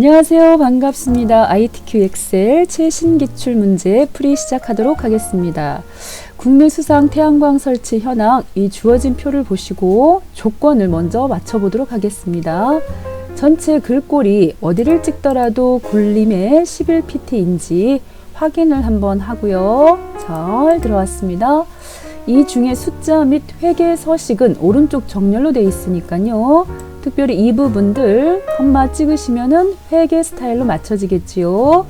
안녕하세요. 반갑습니다. ITQ 엑셀 최신 기출 문제 풀이 시작하도록 하겠습니다. 국내 수상 태양광 설치 현황, 이 주어진 표를 보시고 조건을 먼저 맞춰보도록 하겠습니다. 전체 글꼴이 어디를 찍더라도 굴림의 11pt인지 확인을 한번 하고요. 잘 들어왔습니다. 이 중에 숫자 및 회계 서식은 오른쪽 정렬로 되어 있으니까요. 특별히 이 부분들 컴마 찍으시면은 회계 스타일로 맞춰지겠지요.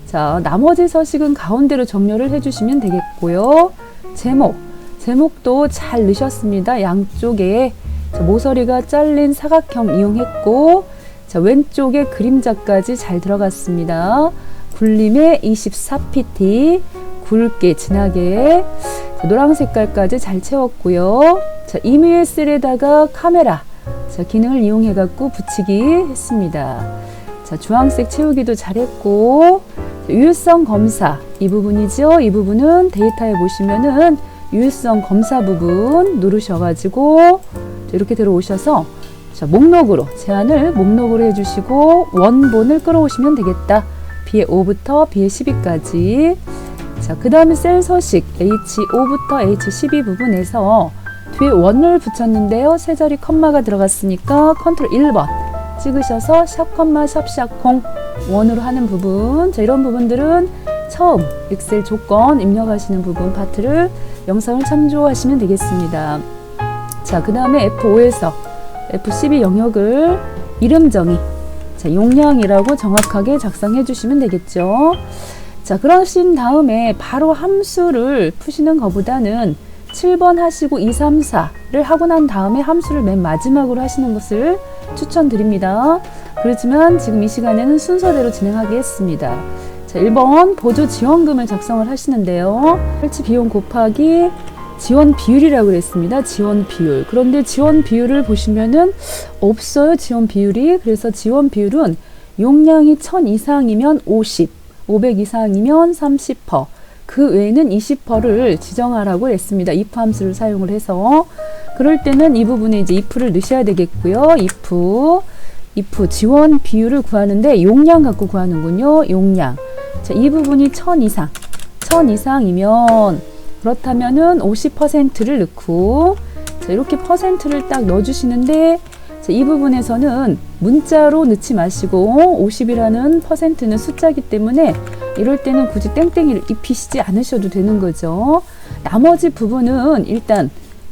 자, 나머지 서식은 가운데로 정렬을 해주시면 되겠고요. 제목도 잘 넣으셨습니다. 양쪽에 모서리가 잘린 사각형 이용했고, 자, 왼쪽에 그림자까지 잘 들어갔습니다. 굴림의 24pt, 굵게 진하게, 자, 노란 색깔까지 잘 채웠고요. 자, 이메일 셀에다가 카메라, 자, 기능을 이용해 갖고 붙이기 했습니다. 자, 주황색 채우기도 잘했고, 유효성 검사 이 부분이죠. 이 부분은 데이터에 보시면은 유효성 검사 부분 누르셔가지고 이렇게 들어오셔서, 자, 목록으로 제한을 목록으로 해주시고 원본을 끌어오시면 되겠다. B의 5부터 B의 12까지. 자, 그 다음에 셀 서식 H5부터 H12 부분에서 뒤에 원을 붙였는데요. 세 자리 컴마가 들어갔으니까 컨트롤 1번 찍으셔서 샵 컴마 샵 원으로 하는 부분. 자, 이런 부분들은 처음 엑셀 조건 입력하시는 부분 파트를 영상을 참조하시면 되겠습니다. 자, 그 다음에 F5에서 F12 영역을 이름 정의, 자, 용량이라고 정확하게 작성해 주시면 되겠죠. 자, 그러신 다음에 바로 함수를 푸시는 것보다는 7번 하시고 2, 3, 4를 하고 난 다음에 함수를 맨 마지막으로 하시는 것을 추천드립니다. 그렇지만 지금 이 시간에는 순서대로 진행하겠습니다. 자, 1번 보조 지원금을 작성을 하시는데요. 설치 비용 곱하기 지원 비율이라고 그랬습니다. 지원 비율. 그런데 지원 비율을 보시면은 없어요. 지원 비율이. 그래서 지원 비율은 용량이 1000 이상이면 50, 500 이상이면 30%. 그 외에는 20%를 지정하라고 했습니다. if 함수를 사용을 해서. 그럴 때는 이 부분에 이제 if를 넣으셔야 되겠고요. if 지원 비율을 구하는데 용량 갖고 구하는군요. 용량. 자, 이 부분이 1000 이상이면 그렇다면은 50%를 넣고, 자, 이렇게 퍼센트를 딱 넣어주시는데, 자, 이 부분에서는 문자로 넣지 마시고 50이라는 퍼센트는 숫자이기 때문에 이럴 때는 굳이 땡땡이를 입히시지 않으셔도 되는 거죠. 나머지 부분은 일단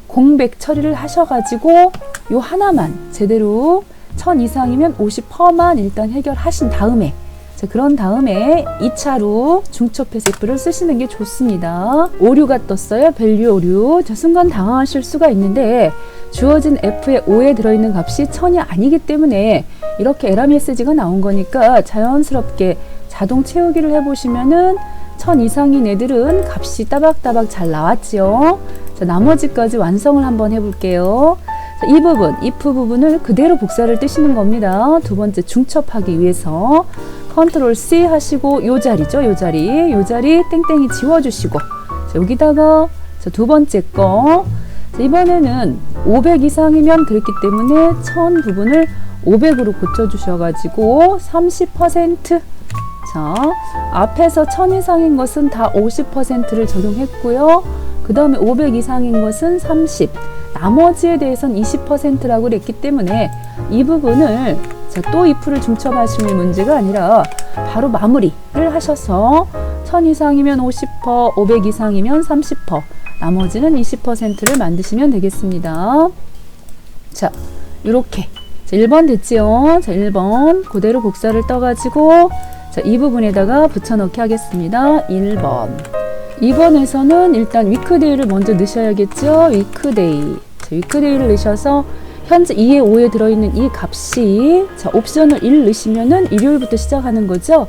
공백 처리를 하셔가지고 요 하나만 제대로 1000 이상이면 50%만 일단 해결하신 다음에, 자, 그런 다음에 2차로 중첩해서 if를 쓰시는 게 좋습니다. 오류가 떴어요. 밸류 오류. 자, 순간 당황하실 수가 있는데 주어진 f의 5에 들어있는 값이 1000이 아니기 때문에 이렇게 에러 메시지가 나온 거니까 자연스럽게 자동 채우기를 해보시면은 1000 이상인 애들은 값이 따박따박 잘 나왔지요. 자, 나머지까지 완성을 한번 해볼게요. 자, 이 부분, if 부분을 그대로 복사를 뜨시는 겁니다. 두 번째 중첩하기 위해서 컨트롤 C 하시고 요 자리죠. 요 자리 땡땡이 지워주시고, 자, 여기다가 자, 두 번째 거, 자, 이번에는 500 이상이면 그랬기 때문에 1000 부분을 500으로 고쳐주셔가지고 30%. 자, 앞에서 1000 이상인 것은 다 50%를 적용했고요. 그 다음에 500 이상인 것은 30, 나머지에 대해서는 20%라고 그랬기 때문에 이 부분을, 자, 또 if를 중첩하시는 문제가 아니라 바로 마무리를 하셔서 1000 이상이면 50%, 500 이상이면 30%, 나머지는 20%를 만드시면 되겠습니다. 자, 요렇게. 자, 1번 됐지요? 자, 1번 그대로 복사를 떠가지고, 자, 이 부분에다가 붙여넣기 하겠습니다. 1번. 2번에서는 일단 위크데이를 먼저 넣으셔야겠죠? 위크데이. 자, 위크데이를 넣으셔서 현재 2의 5에 들어있는 이 값이, 자, 옵션을 1 넣으시면은 일요일부터 시작하는 거죠.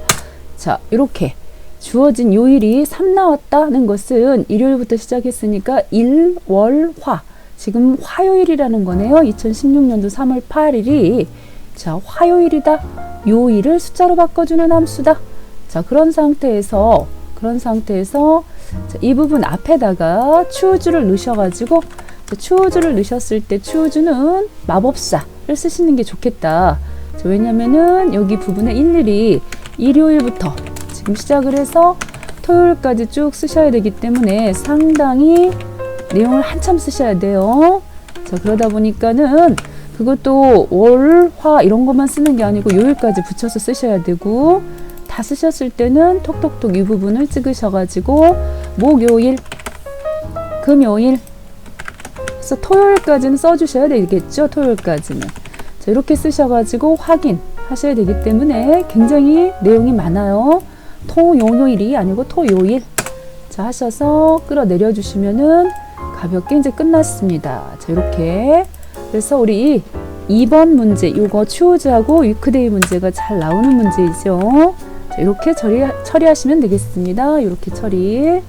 자, 이렇게 주어진 요일이 3 나왔다는 것은 일요일부터 시작했으니까 일, 월, 화. 지금 화요일이라는 거네요. 2016년도 3월 8일이 자, 화요일이다. 요일을 숫자로 바꿔주는 함수다. 자, 그런 상태에서 자, 이 부분 앞에다가 choose를 넣으셔가지고, choose를 넣으셨을 때 choose는 마법사를 쓰시는 게 좋겠다. 왜냐면은 여기 부분에 일일이 일요일부터 지금 시작을 해서 토요일까지 쭉 쓰셔야 되기 때문에 상당히 내용을 한참 쓰셔야 돼요. 자, 그러다 보니까는 그것도 월, 화 이런 것만 쓰는 게 아니고 요일까지 붙여서 쓰셔야 되고, 다 쓰셨을 때는 톡톡톡 이 부분을 찍으셔가지고 목요일, 금요일, 그래서 토요일까지는 써주셔야 되겠죠. 토요일까지는. 자, 이렇게 쓰셔가지고 확인하셔야 되기 때문에 굉장히 내용이 많아요. 토요일이 아니고 토요일. 자, 하셔서 끌어내려 주시면은 가볍게 이제 끝났습니다. 자, 이렇게. 그래서 우리 2번 문제, 요거 추우즈하고 위크데이 문제가 잘 나오는 문제이죠. 자, 이렇게 처리하시면 되겠습니다. 이렇게 처리.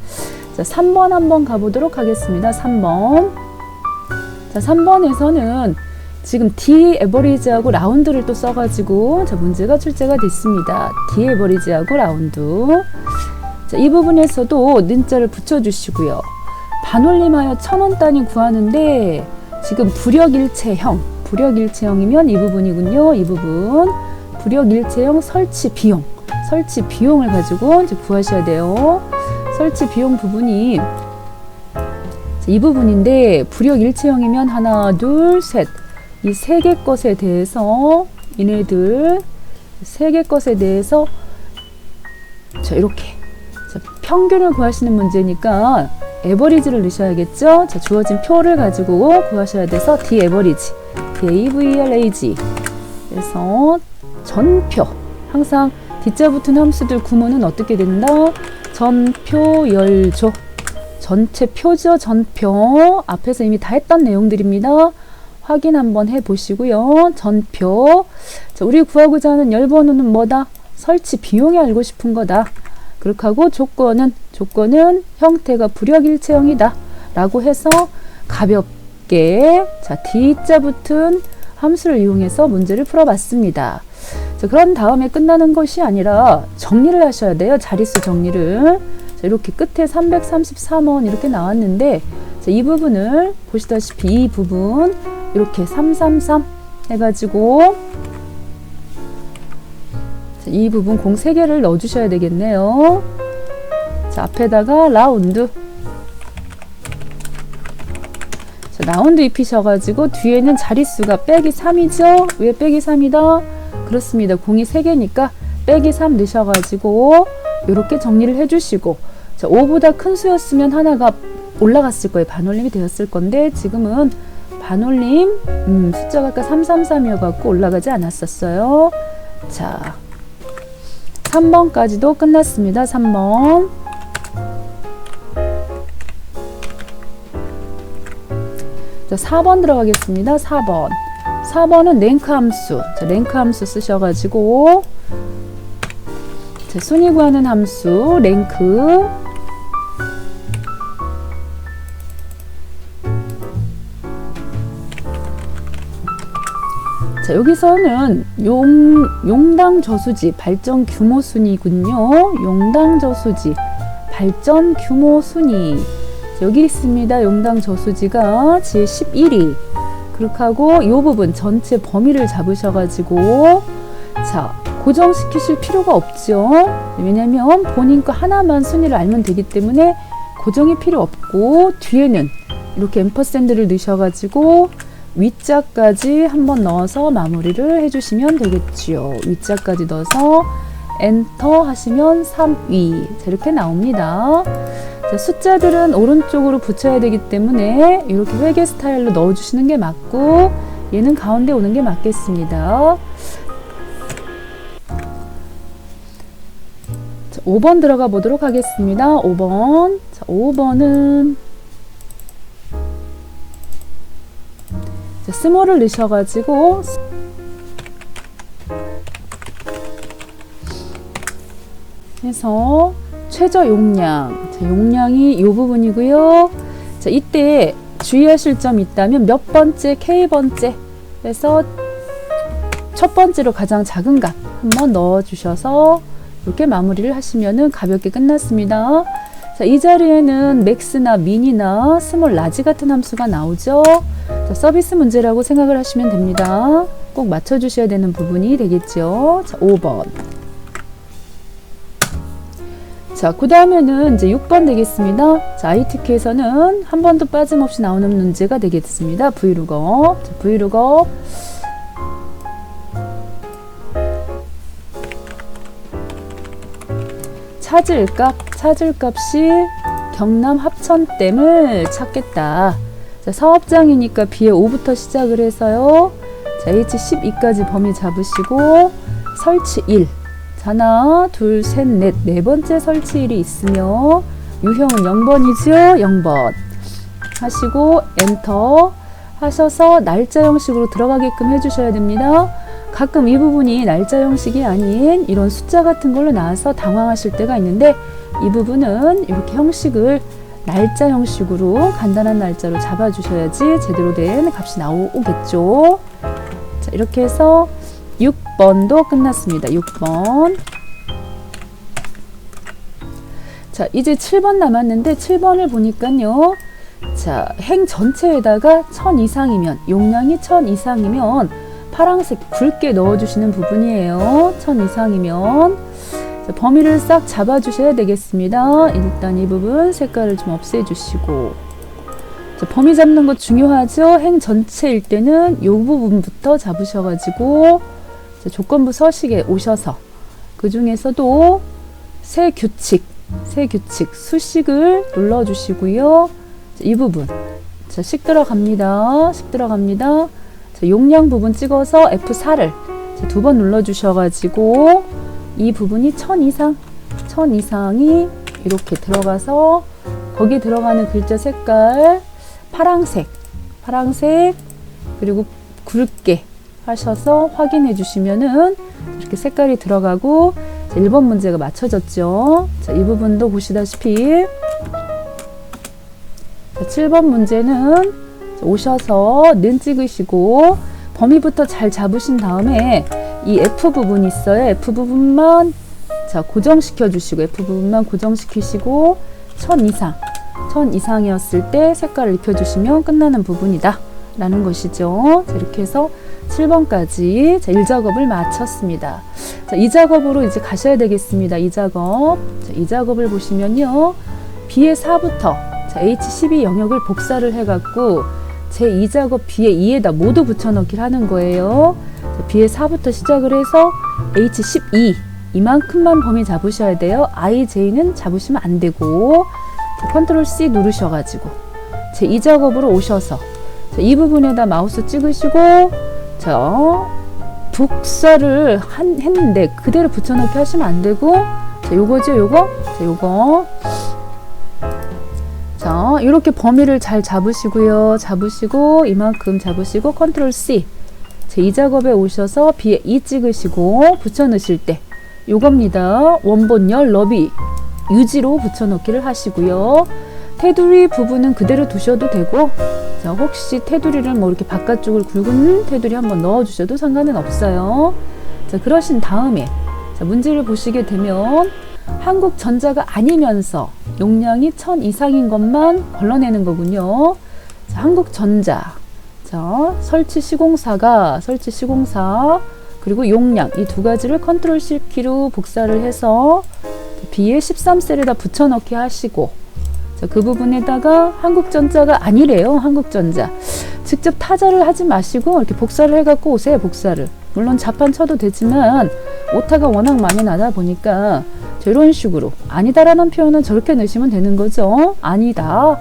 자, 3번 한번 가보도록 하겠습니다. 3번. 자, 3번에서는 지금 D 에버리지하고 라운드를 또 써가지고 자, 문제가 출제가 됐습니다. D 에버리지하고 라운드. 자, 이 부분에서도 는자를 붙여주시고요. 반올림하여 1000원 단위 구하는데 지금 불역일체형이면 이 부분이군요. 이 부분 불역일체형 설치 비용을 가지고 이제 구하셔야 돼요. 설치 비용 부분이 이 부분인데 불역일체형이면 하나, 둘, 셋. 이 세 개 것에 대해서 얘네들 세 개 것에 대해서 자, 이렇게 자, 평균을 구하시는 문제니까 에버리지를 넣으셔야겠죠. 자, 주어진 표를 가지고 구하셔야 돼서 D 에버리지, DAVRAG. 그래서 전표. 항상 D자 붙은 함수들 구문은 어떻게 된다? 전표 열조. 전체 표죠. 전표. 앞에서 이미 다 했던 내용들입니다. 확인 한번 해보시고요. 전표. 자, 우리 구하고자 하는 열번호는 뭐다? 설치 비용이 알고 싶은 거다. 그렇게 하고 조건은 형태가 불역일체형이다 라고 해서 가볍게 자, D자 붙은 함수를 이용해서 문제를 풀어봤습니다. 자, 그런 다음에 끝나는 것이 아니라 정리를 하셔야 돼요. 자릿수 정리를. 자, 이렇게 끝에 333원 이렇게 나왔는데 자, 이 부분을 보시다시피 이 부분 이렇게 333 해가지고 자, 이 부분 공 3개를 넣어주셔야 되겠네요. 자, 앞에다가 라운드. 자, 라운드 입히셔가지고 뒤에는 자릿수가 빼기 3이죠. 왜 빼기 3이다? 그렇습니다. 공이 3개니까 빼기 3 넣으셔가지고 이렇게 정리를 해주시고 자, 5보다 큰 수였으면 하나가 올라갔을 거예요. 반올림이 되었을 건데 지금은 반올림 숫자가 아까 333이어갖고 올라가지 않았었어요. 자, 3번까지도 끝났습니다. 3번. 자, 4번 들어가겠습니다. 4번. 4번은 랭크 함수. 자, 랭크 함수 쓰셔가지고 자, 순위 구하는 함수 랭크. 자, 여기서는 용당 저수지 발전 규모 순위군요. 용당 저수지 발전 규모 순위. 자, 여기 있습니다. 용당 저수지가 제11위. 그렇게 하고 이 부분 전체 범위를 잡으셔가지고 자, 고정시키실 필요가 없죠. 왜냐면 본인 거 하나만 순위를 알면 되기 때문에 고정이 필요 없고 뒤에는 이렇게 앰퍼샌드를 넣으셔가지고 위자까지 한번 넣어서 마무리를 해주시면 되겠지요. 위자까지 넣어서 엔터 하시면 3위. 자, 이렇게 나옵니다. 자, 숫자들은 오른쪽으로 붙여야 되기 때문에 이렇게 회계 스타일로 넣어주시는 게 맞고 얘는 가운데 오는 게 맞겠습니다. 자, 5번 들어가 보도록 하겠습니다. 5번. 자, 5번은 자, 스몰을 넣으셔가지고 해서 최저 용량. 자, 용량이 이 부분이고요. 자, 이때 주의하실 점이 있다면 몇 번째, K번째 해서 첫 번째로 가장 작은 값 한번 넣어주셔서 이렇게 마무리를 하시면은 가볍게 끝났습니다. 자, 이 자리에는 맥스나 미니나 스몰, 라지 같은 함수가 나오죠. 자, 서비스 문제라고 생각을 하시면 됩니다. 꼭 맞춰주셔야 되는 부분이 되겠죠. 자, 5번. 자, 그 다음에는 이제 6번 되겠습니다. 자, ITQ에서는 한 번도 빠짐없이 나오는 문제가 되겠습니다. V룩업. 자, V룩업. 찾을 값이 경남 합천댐을 찾겠다. 자, 사업장이니까 B에 5부터 시작을 해서요. 자, H12까지 범위 잡으시고 설치 1. 하나, 둘, 셋, 넷. 네 번째 설치일이 있으며 유형은 0번이죠. 0번. 하시고 엔터 하셔서 날짜 형식으로 들어가게끔 해주셔야 됩니다. 가끔 이 부분이 날짜 형식이 아닌 이런 숫자 같은 걸로 나와서 당황하실 때가 있는데 이 부분은 이렇게 형식을 날짜 형식으로 간단한 날짜로 잡아주셔야지 제대로 된 값이 나오겠죠. 자, 이렇게 해서 6번도 끝났습니다. 6번. 자, 이제 7번 남았는데 7번을 보니까요. 자, 행 전체에다가 1000 이상이면, 용량이 1000 이상이면 파란색 굵게 넣어주시는 부분이에요. 1000 이상이면. 자, 범위를 싹 잡아주셔야 되겠습니다. 일단 이 부분 색깔을 좀 없애주시고. 자, 범위 잡는 거 중요하죠. 행 전체일 때는 이 부분부터 잡으셔가지고 자, 조건부 서식에 오셔서 그 중에서도 새 규칙 수식을 눌러주시고요. 자, 이 부분 자, 식 들어갑니다. 자, 용량 부분 찍어서 F4를 두 번 눌러주셔가지고 이 부분이 1000 이상이 이렇게 들어가서 거기에 들어가는 글자 색깔 파랑색 그리고 굵게 하셔서 확인해 주시면은 이렇게 색깔이 들어가고 1번 문제가 맞춰졌죠. 자, 이 부분도 보시다시피 자, 7번 문제는 오셔서 는 찍으시고 범위부터 잘 잡으신 다음에 이 F 부분 있어요. F 부분만 자, 고정시켜 주시고 F 부분만 고정시키시고 1000 이상이었을 때 색깔을 입혀주시면 끝나는 부분이다 라는 것이죠. 자, 이렇게 해서 7번까지 자, 1작업을 마쳤습니다. 자, 2작업으로 이제 가셔야 되겠습니다. 2작업. 자, 2작업을 보시면요. B의 4부터 자, H12 영역을 복사를 해갖고 제 2작업 B의 2에다 모두 붙여넣기를 하는 거예요. 자, B의 4부터 시작을 해서 H12 이만큼만 범위 잡으셔야 돼요. IJ는 잡으시면 안 되고 자, 컨트롤 C 누르셔가지고 제 2작업으로 오셔서 자, 이 부분에다 마우스 찍으시고 자, 복사를 했는데 그대로 붙여넣기 하시면 안 되고 자, 요거죠, 요거. 자, 요거. 자, 이렇게 범위를 잘 잡으시고요. 잡으시고 이만큼 잡으시고 컨트롤 C. 자, 이 작업에 오셔서 B에 2 찍으시고 붙여넣으실 때 요겁니다. 원본열 너비 유지로 붙여넣기를 하시고요. 테두리 부분은 그대로 두셔도 되고 자, 혹시 테두리를 뭐 이렇게 바깥쪽을 굵은 테두리 한번 넣어 주셔도 상관은 없어요. 자, 그러신 다음에 자, 문제를 보시게 되면 한국전자가 아니면서 용량이 1000 이상인 것만 걸러내는 거군요. 자, 한국전자 자, 설치 시공사 그리고 용량 이 두 가지를 컨트롤 C 키로 복사를 해서 B에 13셀에다 붙여넣기 하시고 자, 그 부분에다가 한국전자가 아니래요. 한국전자 직접 타자를 하지 마시고 이렇게 복사를 해갖고 오세요. 복사를 물론 자판 쳐도 되지만 오타가 워낙 많이 나다 보니까 이런 식으로 아니다라는 표현은 저렇게 넣으시면 되는 거죠. 아니다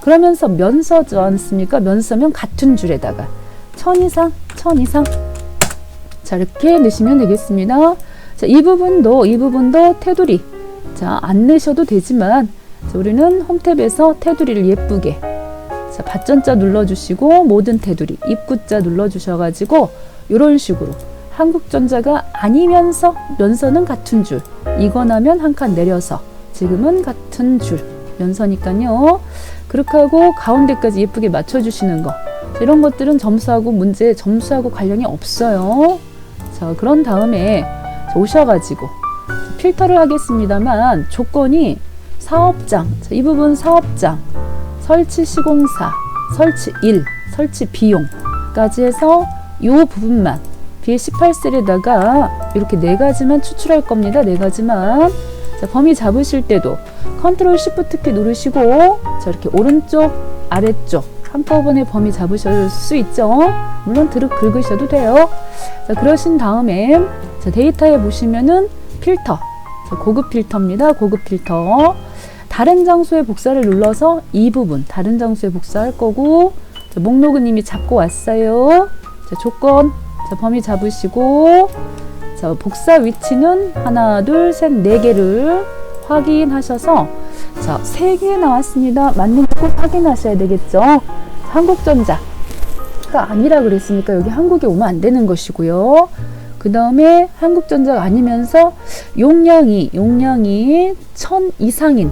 그러면서 면서지 않습니까? 면서면 같은 줄에다가 1000 이상 자, 이렇게 넣으시면 되겠습니다. 자, 이 부분도 테두리 자, 안 넣으셔도 되지만 자, 우리는 홈탭에서 테두리를 예쁘게 자, 밭전자 눌러주시고 모든 테두리 입구자 눌러주셔가지고 이런 식으로 한국전자가 아니면서 면서는 같은 줄 이거나면 한 칸 내려서 지금은 같은 줄 면서니까요. 그렇게 하고 가운데까지 예쁘게 맞춰주시는 거 이런 것들은 점수하고 관련이 없어요. 자, 그런 다음에 오셔가지고 필터를 하겠습니다만 조건이 사업장 자, 이 부분 사업장 설치 시공사 설치 일 설치 비용까지 해서 이 부분만 B18셀에다가 이렇게 4가지만 추출할 겁니다. 4가지만. 자, 범위 잡으실 때도 컨트롤 시프트 키 누르시고 자, 이렇게 오른쪽 아래쪽 한꺼번에 범위 잡으실 수 있죠. 물론 긁으셔도 돼요. 자, 그러신 다음에 자, 데이터에 보시면은 필터, 자, 고급 필터입니다. 고급 필터. 다른 장소에 복사를 눌러서 이 부분 다른 장소에 복사할 거고 자, 목록은 이미 잡고 왔어요. 자, 조건 자, 범위 잡으시고 자, 복사 위치는 하나, 둘, 셋, 4개를 확인하셔서 자, 3개 나왔습니다. 맞는 거 꼭 확인하셔야 되겠죠. 한국전자가 아니라 그랬으니까 여기 한국에 오면 안 되는 것이고요. 그 다음에 한국전자가 아니면서 용량이 1000 이상인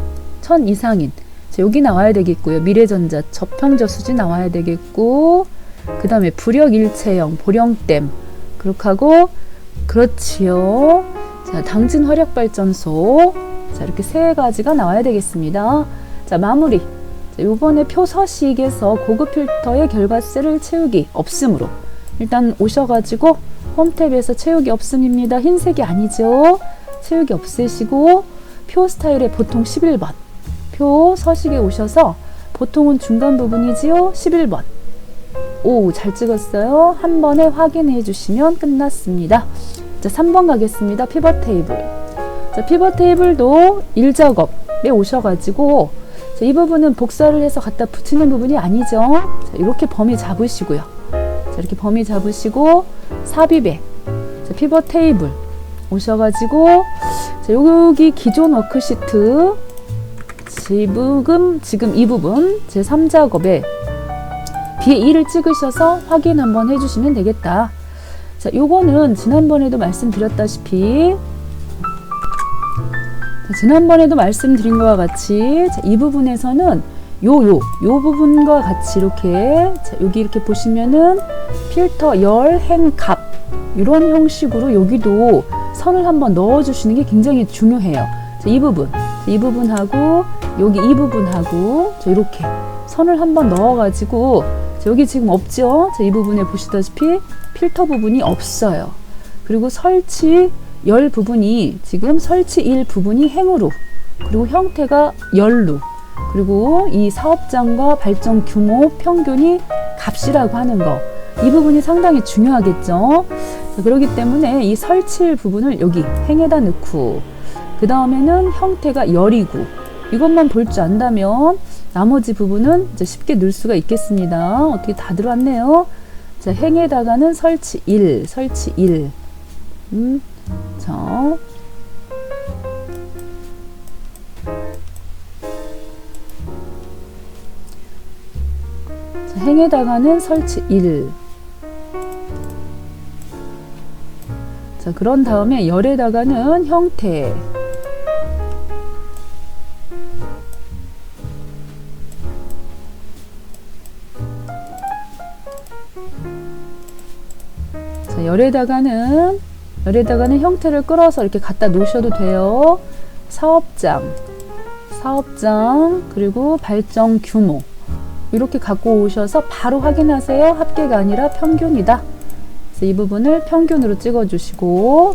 자, 여기 나와야 되겠고요. 미래전자 저평저수지 나와야 되겠고 그 다음에 부력일체형 보령댐 그렇게 하고 그렇지요. 자, 당진 화력발전소 자, 이렇게 3가지가 나와야 되겠습니다. 자, 마무리. 자, 요번에 표 서식에서 고급 필터의 결과셀을 채우기 없음으로 일단 오셔가지고 홈탭에서 채우기 없음입니다. 흰색이 아니죠. 채우기 없으시고 표 스타일에 보통 11번 표 서식에 오셔서 보통은 중간 부분이지요. 11번 오, 잘 찍었어요. 한 번에 확인해 주시면 끝났습니다. 자, 3번 가겠습니다. 피벗 테이블. 자, 피벗 테이블도 1작업에 오셔가지고 자, 이 부분은 복사를 해서 갖다 붙이는 부분이 아니죠. 자, 이렇게 범위 잡으시고요. 자, 이렇게 범위 잡으시고 삽입에 자, 피벗 테이블 오셔가지고 자, 여기 기존 워크시트 지금 이 부분 제3작업에 B2를 찍으셔서 확인 한번 해주시면 되겠다. 자, 요거는 지난번에도 말씀드렸다시피 자, 지난번에도 말씀드린 것과 같이 자, 이 부분에서는 요 부분과 같이 이렇게 자, 여기 이렇게 보시면은 필터 열, 행, 갑 이런 형식으로 여기도 선을 한번 넣어 주시는 게 굉장히 중요해요. 자, 이 부분하고 여기 이 부분하고 자, 이렇게 선을 한번 넣어 가지고 여기 지금 없죠? 자, 이 부분에 보시다시피 필터 부분이 없어요. 그리고 설치 열 부분이 지금 설치 1 부분이 행으로 그리고 형태가 열로 그리고 이 사업장과 발전 규모 평균이 값이라고 하는 거 이 부분이 상당히 중요하겠죠. 자, 그렇기 때문에 이 설치 1 부분을 여기 행에다 넣고 그 다음에는 형태가 열이고 이것만 볼 줄 안다면 나머지 부분은 이제 쉽게 넣을 수가 있겠습니다. 어떻게 다 들어왔네요. 자, 행에다가는 설치 1. 자. 자, 행에다가는 설치 1. 자, 그런 다음에 열에다가는 형태. 자, 열에다가는 형태를 끌어서 이렇게 갖다 놓으셔도 돼요. 사업장 그리고 발전 규모 이렇게 갖고 오셔서 바로 확인하세요. 합계가 아니라 평균이다. 그래서 이 부분을 평균으로 찍어주시고요.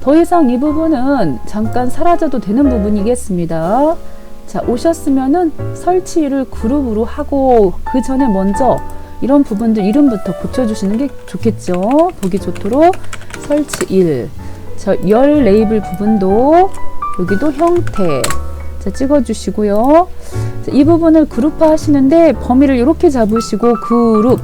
더 이상 이 부분은 잠깐 사라져도 되는 부분이겠습니다. 자, 오셨으면은 설치를 그룹으로 하고 그 전에 먼저 이런 부분들 이름부터 고쳐주시는 게 좋겠죠. 보기 좋도록 설치 1. 자, 열 레이블 부분도 여기도 형태. 자, 찍어주시고요. 자, 이 부분을 그룹화 하시는데 범위를 이렇게 잡으시고 그룹.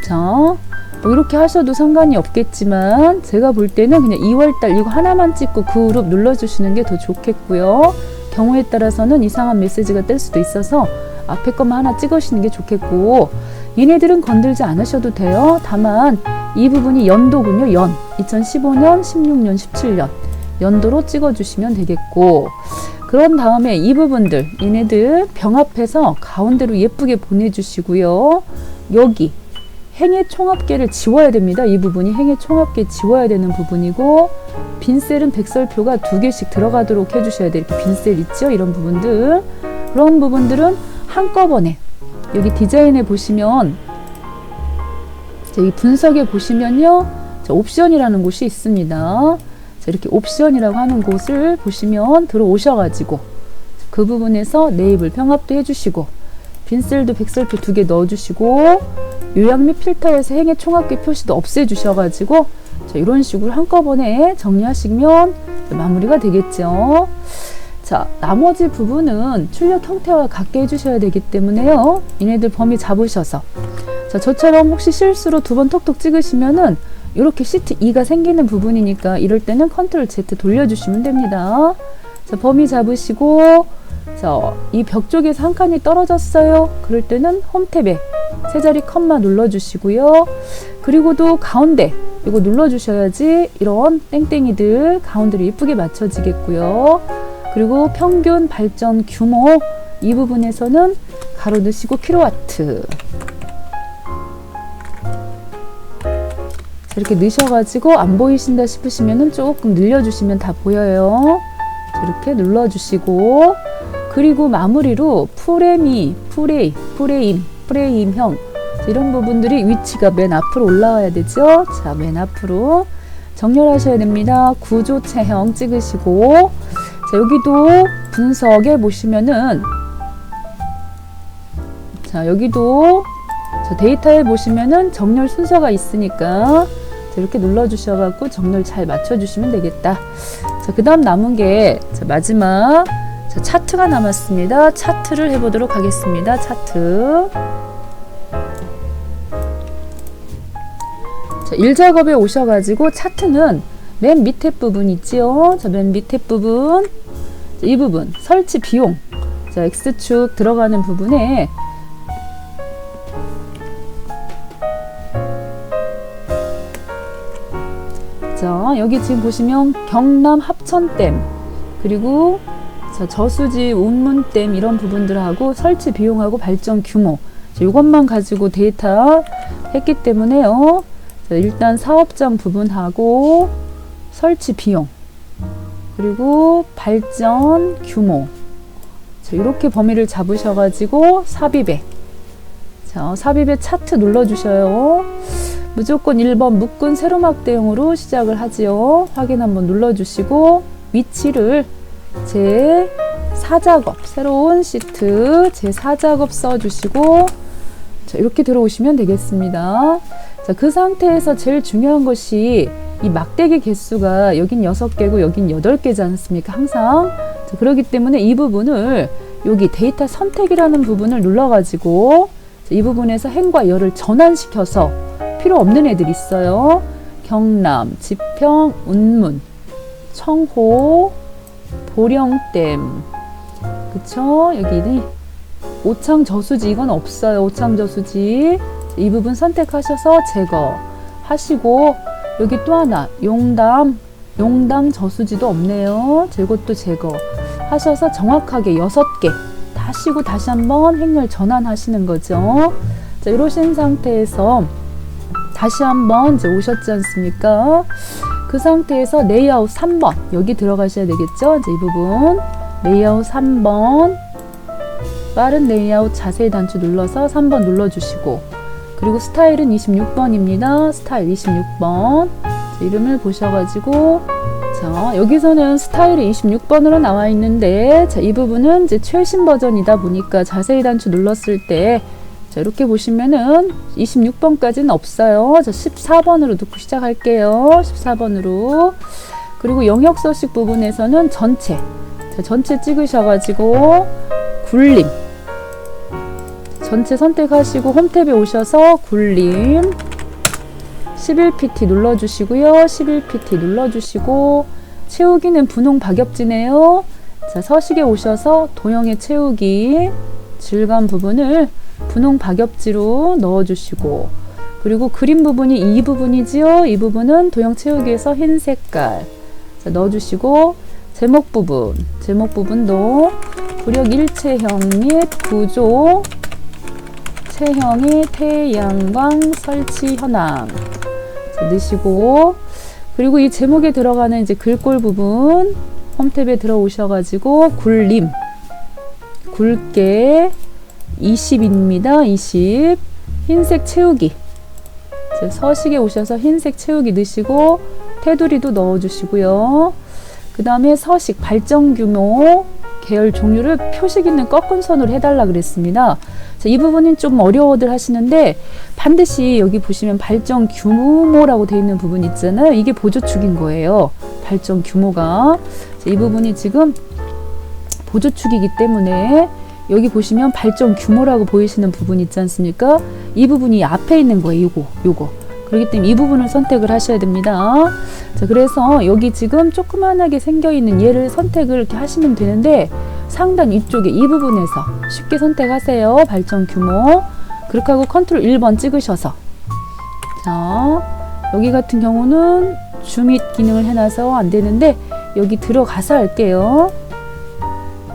자, 뭐 이렇게 하셔도 상관이 없겠지만 제가 볼 때는 그냥 2월달 이거 하나만 찍고 그룹 눌러주시는 게 더 좋겠고요. 경우에 따라서는 이상한 메시지가 뜰 수도 있어서 앞에 것만 하나 찍으시는 게 좋겠고 얘네들은 건들지 않으셔도 돼요. 다만 이 부분이 연도군요. 2015년, 16년, 17년 연도로 찍어주시면 되겠고 그런 다음에 이 부분들 얘네들 병합해서 가운데로 예쁘게 보내주시고요. 여기 행의 총합계를 지워야 됩니다. 이 부분이 행의 총합계 지워야 되는 부분이고 빈셀은 백설표가 2개씩 들어가도록 해주셔야 돼요. 이렇게 빈셀 있죠? 이런 부분들 그런 부분들은 한꺼번에 여기 디자인에 보시면 자, 이 분석에 보시면요. 자, 옵션이라는 곳이 있습니다. 자, 이렇게 옵션이라고 하는 곳을 보시면 들어오셔가지고 그 부분에서 네이블 병합도 해주시고 빈셀도 백설표 2개 넣어주시고 요약 및 필터에서 행의 총합계 표시도 없애주셔가지고 자, 이런 식으로 한꺼번에 정리하시면 마무리가 되겠죠. 자, 나머지 부분은 출력 형태와 같게 해주셔야 되기 때문에요. 얘네들 범위 잡으셔서 자, 저처럼 혹시 실수로 2번 톡톡 찍으시면은 이렇게 시트 2가 생기는 부분이니까 이럴 때는 컨트롤 Z 돌려주시면 됩니다. 자, 범위 잡으시고 자, 이 벽 쪽에서 한 칸이 떨어졌어요. 그럴 때는 홈탭에 세 자리 컴마 눌러주시고요. 그리고도 가운데 이거 눌러주셔야지 이런 땡땡이들 가운데로 예쁘게 맞춰지겠고요. 그리고 평균 발전 규모 이 부분에서는 가로 넣으시고 킬로와트 자, 이렇게 넣으셔가지고 안 보이신다 싶으시면은 조금 늘려주시면 다 보여요. 자, 이렇게 눌러주시고 그리고 마무리로 프레임형 이런 부분들이 위치가 맨 앞으로 올라와야 되죠. 자, 맨 앞으로 정렬하셔야 됩니다. 구조 체형 찍으시고 자, 여기도 분석에 보시면은 자, 여기도 자, 데이터에 보시면은 정렬 순서가 있으니까 자, 이렇게 눌러주셔갖고 정렬 잘 맞춰주시면 되겠다. 자, 그 다음 남은 게 자, 마지막 자, 차트가 남았습니다. 차트를 해보도록 하겠습니다. 차트. 자, 일작업에 오셔가지고 차트는 맨 밑에 부분 있지요. 자, 맨 밑에 부분. 자, 이 부분 설치 비용. 자, X축 들어가는 부분에 자, 여기 지금 보시면 경남 합천댐 그리고 자, 저수지 운문댐 이런 부분들하고 설치 비용하고 발전 규모 자, 이것만 가지고 데이터 했기 때문에요. 자, 일단 사업장 부분하고 설치 비용 그리고 발전 규모 자, 이렇게 범위를 잡으셔가지고 삽입에 자, 삽입에 차트 눌러주셔요. 무조건 1번 묶은 세로막 대용으로 시작을 하지요. 확인 한번 눌러주시고 위치를 제 4작업 새로운 시트 제 4작업 써주시고 자, 이렇게 들어오시면 되겠습니다. 자, 그 상태에서 제일 중요한 것이 이 막대기 개수가 여긴 6개고 여긴 8개지 않습니까? 항상 자, 그렇기 때문에 이 부분을 여기 데이터 선택이라는 부분을 눌러가지고 자, 이 부분에서 행과 열을 전환시켜서 필요 없는 애들 있어요. 경남, 지평, 운문, 청호, 보령댐, 그쵸? 여기 오창 저수지 이건 없어요. 오창 저수지 이 부분 선택하셔서 제거하시고 여기 또 하나 용담 저수지도 없네요. 이것도 제거하셔서 정확하게 6개 하시고 다시 한번 행렬 전환하시는 거죠. 자, 이러신 상태에서 다시 한번 이제 오셨지 않습니까? 그 상태에서 레이아웃 3번 여기 들어가셔야 되겠죠? 이제 이 부분 레이아웃 3번 빠른 레이아웃 자세히 단추 눌러서 3번 눌러주시고 그리고 스타일은 26번입니다. 스타일 26번 이름을 보셔가지고 자, 여기서는 스타일이 26번으로 나와 있는데 자, 이 부분은 이제 최신 버전이다 보니까 자세히 단추 눌렀을 때 자, 이렇게 보시면은 26번까지는 없어요. 자, 14번으로 넣고 시작할게요. 14번으로. 그리고 영역 서식 부분에서는 전체. 자, 전체 찍으셔가지고 굴림. 전체 선택하시고 홈탭에 오셔서 굴림. 11PT 눌러주시고요. 11PT 눌러주시고 채우기는 분홍 박엽지네요. 자, 서식에 오셔서 도형의 채우기 질감 부분을 분홍 박엽지로 넣어주시고 그리고 그림 부분이 이 부분이지요. 이 부분은 도형 채우기에서 흰 색깔 자, 넣어주시고 제목 부분도 구력 일체형 및 구조 체형의 태양광 설치 현황 자, 넣으시고 그리고 이 제목에 들어가는 이제 글꼴 부분 홈탭에 들어오셔가지고 굴림 굵게 20입니다. 20 흰색 채우기 서식에 오셔서 흰색 채우기 넣으시고 테두리도 넣어주시고요. 그 다음에 서식 발정 규모 계열 종류를 표식 있는 꺾은 선으로 해달라 그랬습니다. 자, 이 부분은 좀 어려워들 하시는데 반드시 여기 보시면 발정 규모라고 되어 있는 부분 있잖아요. 이게 보조축인 거예요. 발정 규모가. 자, 이 부분이 지금 보조축이기 때문에 여기 보시면 발정 규모라고 보이시는 부분 있지 않습니까? 이 부분이 앞에 있는 거예요. 요거. 그렇기 때문에 이 부분을 선택을 하셔야 됩니다. 자, 그래서 여기 지금 조그만하게 생겨 있는 얘를 선택을 이렇게 하시면 되는데 상단 위쪽에 이 부분에서 쉽게 선택하세요. 발정 규모. 그렇게 하고 컨트롤 1번 찍으셔서 자, 여기 같은 경우는 줌잇 기능을 해놔서 안 되는데 여기 들어가서 할게요.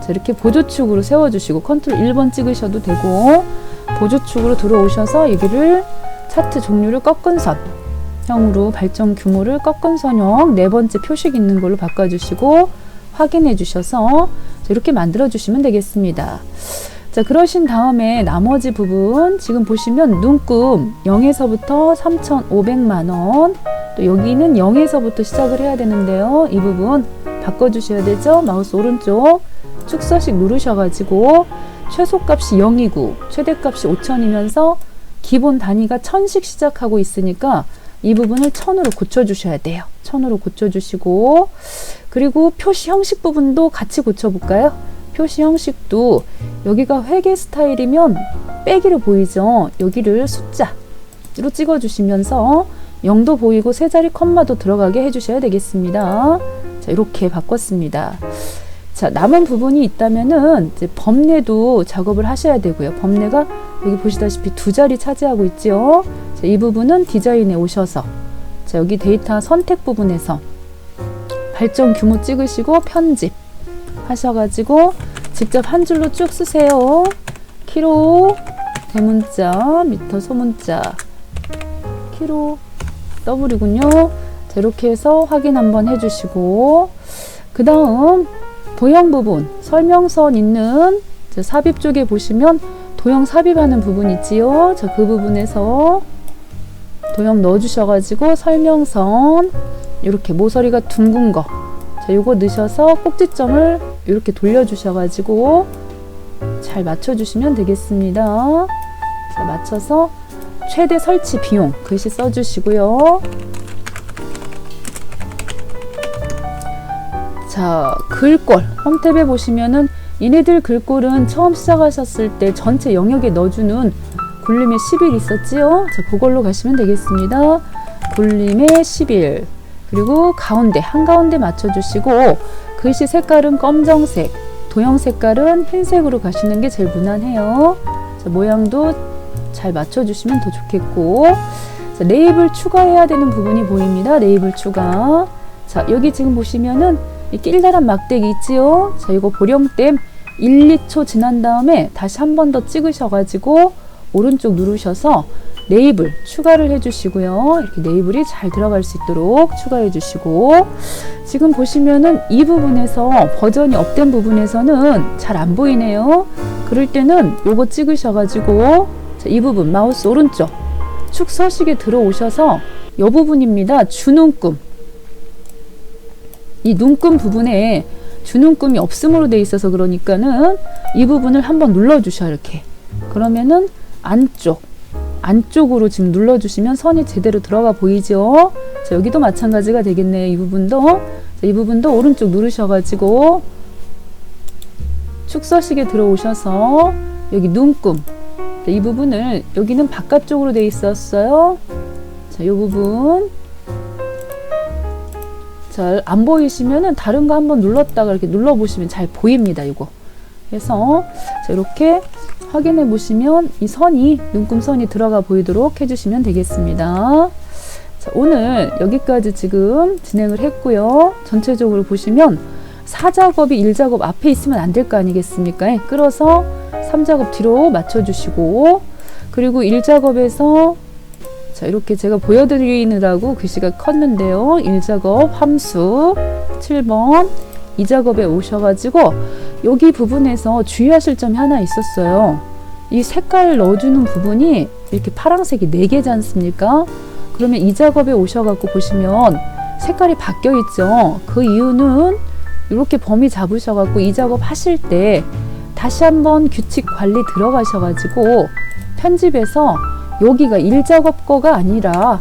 자, 이렇게 보조축으로 세워주시고 컨트롤 1번 찍으셔도 되고 보조축으로 들어오셔서 여기를 차트 종류를 꺾은 선 형으로 발정 규모를 꺾은 선형 4번째 표식 있는 걸로 바꿔주시고 확인해 주셔서 이렇게 만들어 주시면 되겠습니다. 자, 그러신 다음에 나머지 부분 지금 보시면 눈금 0에서부터 3,500만원 또 여기는 0에서부터 시작을 해야 되는데요. 이 부분 바꿔주셔야 되죠. 마우스 오른쪽 축서식 누르셔가지고 최소값이 0이고 최대값이 5,000이면서 기본 단위가 1,000씩 시작하고 있으니까 이 부분을 1,000으로 고쳐주셔야 돼요. 1,000으로 고쳐주시고 그리고 표시 형식 부분도 같이 고쳐볼까요? 표시 형식도 여기가 회계 스타일이면 빼기로 보이죠? 여기를 숫자로 찍어주시면서 0도 보이고 세 자리 컴마도 들어가게 해주셔야 되겠습니다. 자, 이렇게 바꿨습니다. 자, 남은 부분이 있다면은 이제 범례도 작업을 하셔야 되고요. 범례가 여기 보시다시피 2자리 차지하고 있죠. 자, 이 부분은 디자인에 오셔서 자, 여기 데이터 선택 부분에서 발정 규모 찍으시고 편집 하셔가지고 직접 한 줄로 쭉 쓰세요. 키로 대문자 미터 소문자 키로 더블이군요. 자, 이렇게 해서 확인 한번 해주시고 그 다음 도형 부분 설명선 있는 삽입 쪽에 보시면 도형 삽입하는 부분 있지요. 자, 그 부분에서 도형 넣어주셔가지고 설명선 이렇게 모서리가 둥근 거 자, 요거 넣으셔서 꼭지점을 이렇게 돌려주셔가지고 잘 맞춰주시면 되겠습니다. 자, 맞춰서 최대 설치 비용 글씨 써주시고요. 자, 글꼴 홈탭에 보시면은 얘네들 글꼴은 처음 시작하셨을 때 전체 영역에 넣어주는 굴림의 10일 있었지요? 자, 그걸로 가시면 되겠습니다. 굴림의 10일 그리고 가운데 한가운데 맞춰주시고 글씨 색깔은 검정색 도형 색깔은 흰색으로 가시는 게 제일 무난해요. 자, 모양도 잘 맞춰주시면 더 좋겠고 자, 레이블 추가해야 되는 부분이 보입니다. 레이블 추가 자, 여기 지금 보시면은 이 길다란 막대기 있지요? 자, 이거 보령댐 1, 2초 지난 다음에 다시 한 번 더 찍으셔가지고 오른쪽 누르셔서 레이블 추가를 해주시고요. 이렇게 레이블이 잘 들어갈 수 있도록 추가해 주시고 지금 보시면은 이 부분에서 버전이 업된 부분에서는 잘 안 보이네요. 그럴 때는 요거 찍으셔가지고 자, 이 부분 마우스 오른쪽 축 서식에 들어오셔서 이 부분입니다. 주눈금 이 눈금 부분에 주눈금이 없음으로 돼 있어서 그러니까는 이 부분을 한번 눌러주셔 이렇게 그러면은 안쪽으로 지금 눌러주시면 선이 제대로 들어가 보이죠. 자, 여기도 마찬가지가 되겠네요. 이 부분도 자, 이 부분도 오른쪽 누르셔가지고 축서식에 들어오셔서 여기 눈금 자, 이 부분을 여기는 바깥쪽으로 돼 있었어요. 자, 이 부분 잘 안 보이시면은 다른 거 한번 눌렀다가 이렇게 눌러보시면 잘 보입니다. 이거 그래서 자, 이렇게 확인해 보시면 이 선이 눈금선이 들어가 보이도록 해주시면 되겠습니다. 자, 오늘 여기까지 지금 진행을 했고요. 전체적으로 보시면 4작업이 1작업 앞에 있으면 안 될 거 아니겠습니까? 끌어서 3작업 뒤로 맞춰주시고 그리고 1작업에서 자, 이렇게 제가 보여드리느라고 글씨가 컸는데요. 1작업 함수 7번 2작업에 오셔가지고 여기 부분에서 주의하실 점이 하나 있었어요. 이 색깔 넣어주는 부분이 이렇게 파란색이 4개지 않습니까? 그러면 이 작업에 오셔갖고 보시면 색깔이 바뀌어 있죠. 그 이유는 이렇게 범위 잡으셔갖고 이 작업 하실 때 다시 한번 규칙 관리 들어가셔가지고 편집에서 여기가 1작업 거가 아니라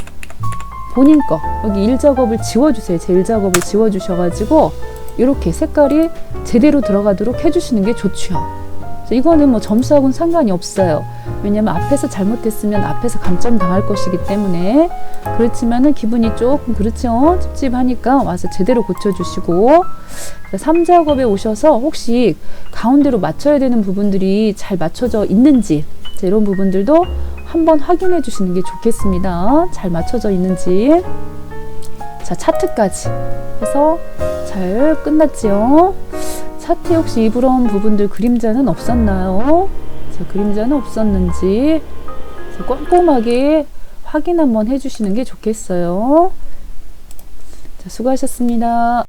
본인 거 여기 1작업을 지워주세요. 제 1작업을 지워주셔가지고 이렇게 색깔이 제대로 들어가도록 해주시는 게 좋죠. 이거는 뭐 점수하고는 상관이 없어요. 왜냐면 앞에서 잘못했으면 앞에서 감점 당할 것이기 때문에. 그렇지만은 기분이 조금 그렇죠. 찝찝하니까 와서 제대로 고쳐주시고 3작업에 오셔서 혹시 가운데로 맞춰야 되는 부분들이 잘 맞춰져 있는지 이런 부분들도 한번 확인해 주시는 게 좋겠습니다. 잘 맞춰져 있는지. 자, 차트까지 해서 잘 끝났지요. 차트에 혹시 이런 부분들 그림자는 없었나요? 자, 그림자는 없었는지 자, 꼼꼼하게 확인 한번 해주시는 게 좋겠어요. 자, 수고하셨습니다.